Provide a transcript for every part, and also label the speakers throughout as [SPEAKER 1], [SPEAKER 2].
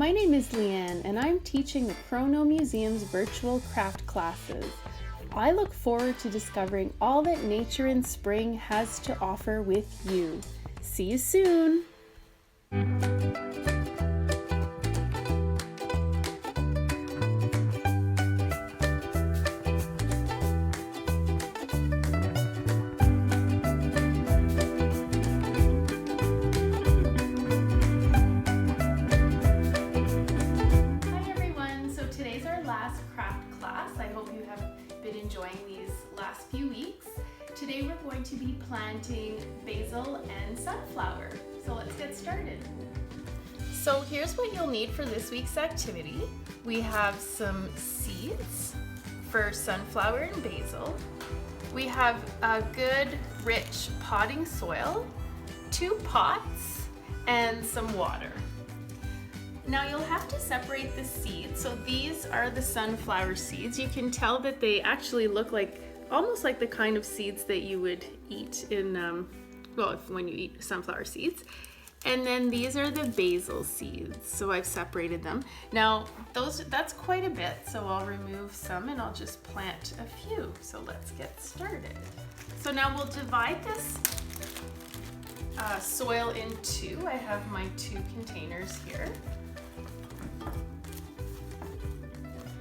[SPEAKER 1] My name is Leanne and I'm teaching the Kronau Museum's virtual craft classes. I look forward to discovering all that nature in spring has to offer with you. See you soon! Last craft class. I hope you have been enjoying these last few weeks. Today we're going to be planting basil and sunflower. So let's get started. So here's what you'll need for this week's activity. We have some seeds for sunflower and basil. We have a good rich potting soil, 2 pots, and some water. Now you'll have to separate the seeds. So these are the sunflower seeds. You can tell that they actually look like almost like the kind of seeds that you would eat in, when you eat sunflower seeds. And then these are the basil seeds. So I've separated them. Now that's quite a bit. So I'll remove some and I'll just plant a few. So let's get started. So now we'll divide this soil in 2. I have my 2 containers here.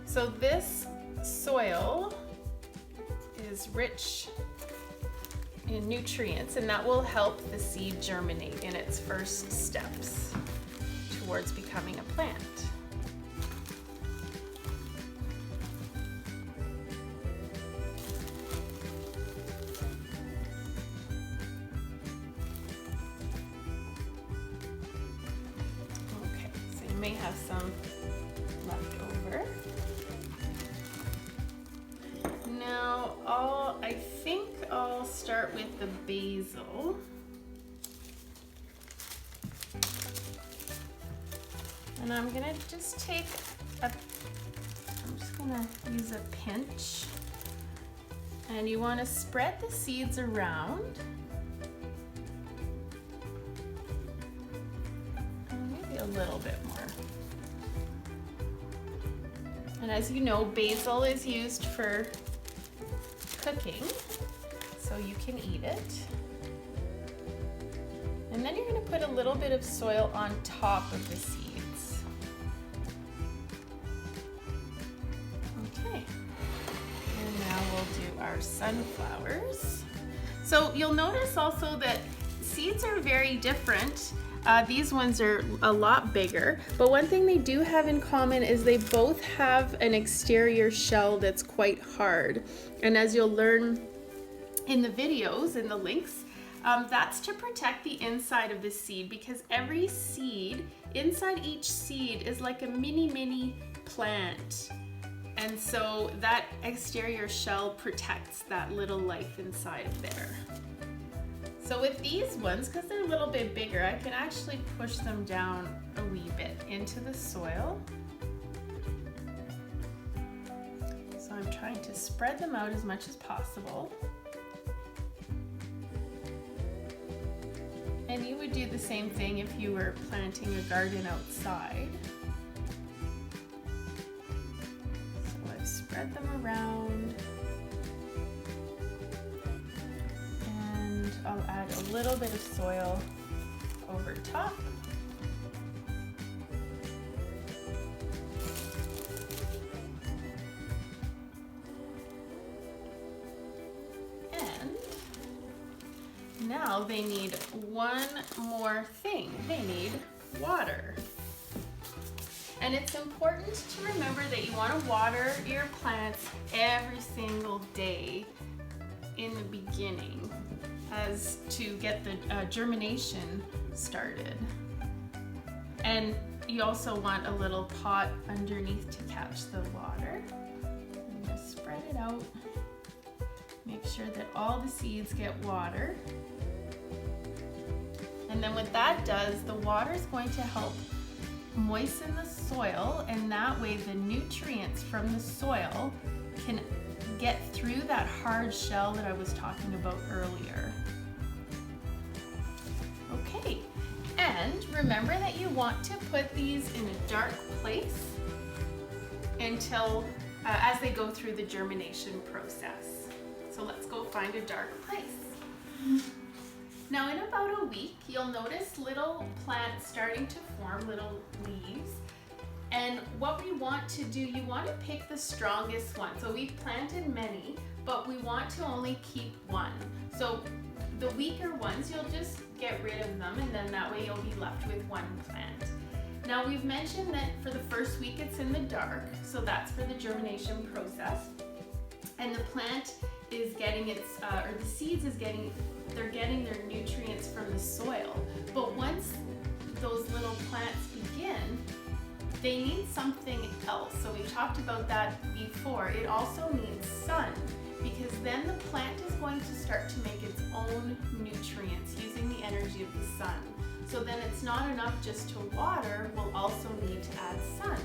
[SPEAKER 1] So this soil is rich in nutrients, and that will help the seed germinate in its first steps towards becoming a plant. Okay, so you may have some left over. Now, I think I'll start with the basil. And I'm gonna just I'm just gonna use a pinch. And you wanna spread the seeds around. And maybe a little bit more. And as you know, basil is used for cooking, so you can eat it. And then you're going to put a little bit of soil on top of the seeds. Okay, and now we'll do our sunflowers. So you'll notice also that seeds are very different. These ones are a lot bigger, but one thing they do have in common is they both have an exterior shell that's quite hard. And as you'll learn in the videos, in the links, that's to protect the inside of the seed, because every seed, inside each seed is like a mini plant. And so that exterior shell protects that little life inside of there. So with these ones, because they're a little bit bigger, I can actually push them down a wee bit into the soil. So I'm trying to spread them out as much as possible. And you would do the same thing if you were planting a garden outside. So I've spread them around. I'll add a little bit of soil over top. And now they need one more thing. They need water. And it's important to remember that you want to water your plants every single day in the beginning, as to get the germination started. And you also want a little pot underneath to catch the water. I'm gonna spread it out. Make sure that all the seeds get water. And then what that does, the water is going to help moisten the soil, and that way the nutrients from the soil can get through that hard shell that I was talking about earlier. Okay, And remember that you want to put these in a dark place until as they go through the germination process. So let's go find a dark place. Now in about a week, you'll notice little plants starting to form, little leaves. And what we want to do, you want to pick the strongest one. So we've planted many, but we want to only keep one. So the weaker ones, you'll just get rid of them, and then that way you'll be left with one plant. Now we've mentioned that for the first week it's in the dark, so that's for the germination process. And the plant is getting its, or the seeds is getting, they're getting their nutrients from the soil. But once those little plants begin, they need something else. So we talked about that before. It also needs sun, because then the plant is going to start to make its own nutrients using the energy of the sun. So then it's not enough just to water, we'll also need to add sun.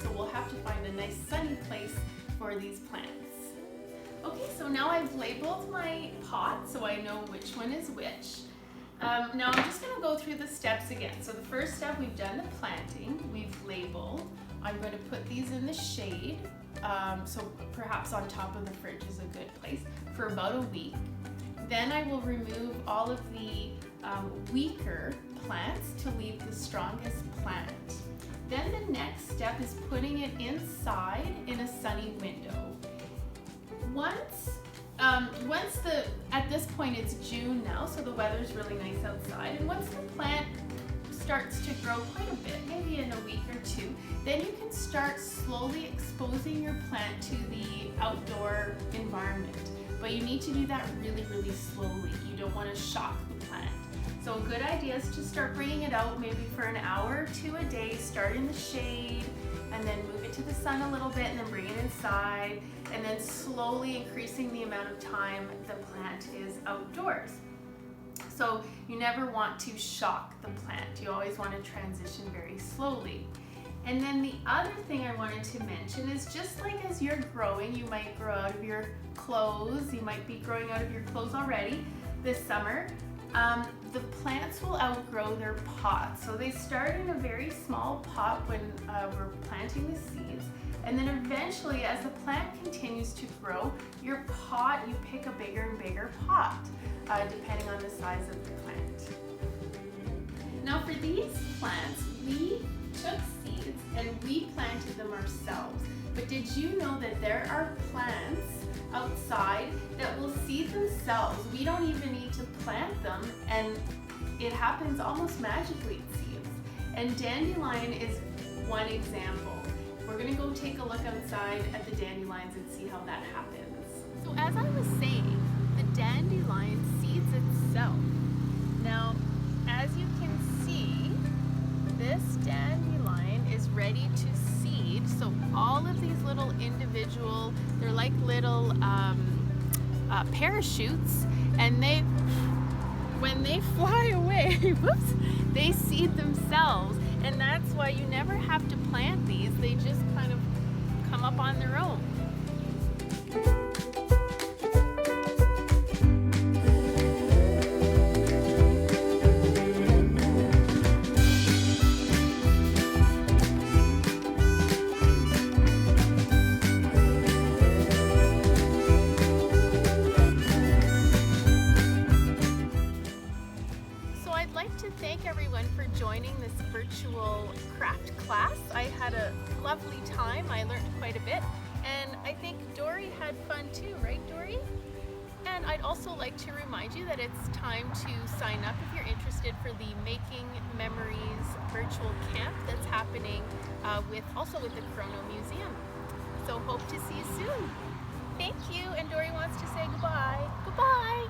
[SPEAKER 1] So we'll have to find a nice sunny place for these plants. Okay, so now I've labeled my pot so I know which one is which. Now I'm just going to go through the steps again. So the first step, we've done the planting, we've labeled. I'm going to put these in the shade, so perhaps on top of the fridge is a good place, for about a week. Then I will remove all of the weaker plants to leave the strongest plant. Then the next step is putting it inside in a sunny window. At this point it's June now, so the weather's really nice outside, and once the plant starts to grow quite a bit, maybe in a week or two, then you can start slowly exposing your plant to the outdoor environment. But you need to do that really, really slowly. You don't want to shock the plant. So a good idea is to start bringing it out maybe for an hour or two a day, start in the shade, and then move it to the sun a little bit, and then bring it inside, and then slowly increasing the amount of time the plant is outdoors. So you never want to shock the plant. You always want to transition very slowly. And then the other thing I wanted to mention is, just like as you're growing, you might grow out of your clothes, you might be growing out of your clothes already this summer, the plants will outgrow their pots. So they start in a very small pot when we're planting the seeds, and then eventually as the plant continues to grow, your pot, you pick a bigger and bigger pot, depending on the size of the plant. Now for these plants, we took seeds and we planted them ourselves. But did you know that there are plants outside that will seed themselves? We don't even need to plant them, and it happens almost magically, it seems. And dandelion is one example. We're gonna go take a look outside at the dandelions and see how that happens. So as I was saying, the dandelion seeds itself. Now, as you can see, this dandelion is ready to seed. So all of these little individual, they're like little parachutes, and when they fly away, whoops, they seed themselves. And that's why you never have to plant these. They just kind of come up on their own. I'd like to thank everyone for joining this virtual craft class. I had a lovely time. I learned quite a bit, and I think Dory had fun too, right Dory? And I'd also like to remind you that it's time to sign up if you're interested for the Making Memories virtual camp that's happening also with the Kronau Museum. So hope to see you soon. Thank you, and Dory wants to say goodbye. Goodbye!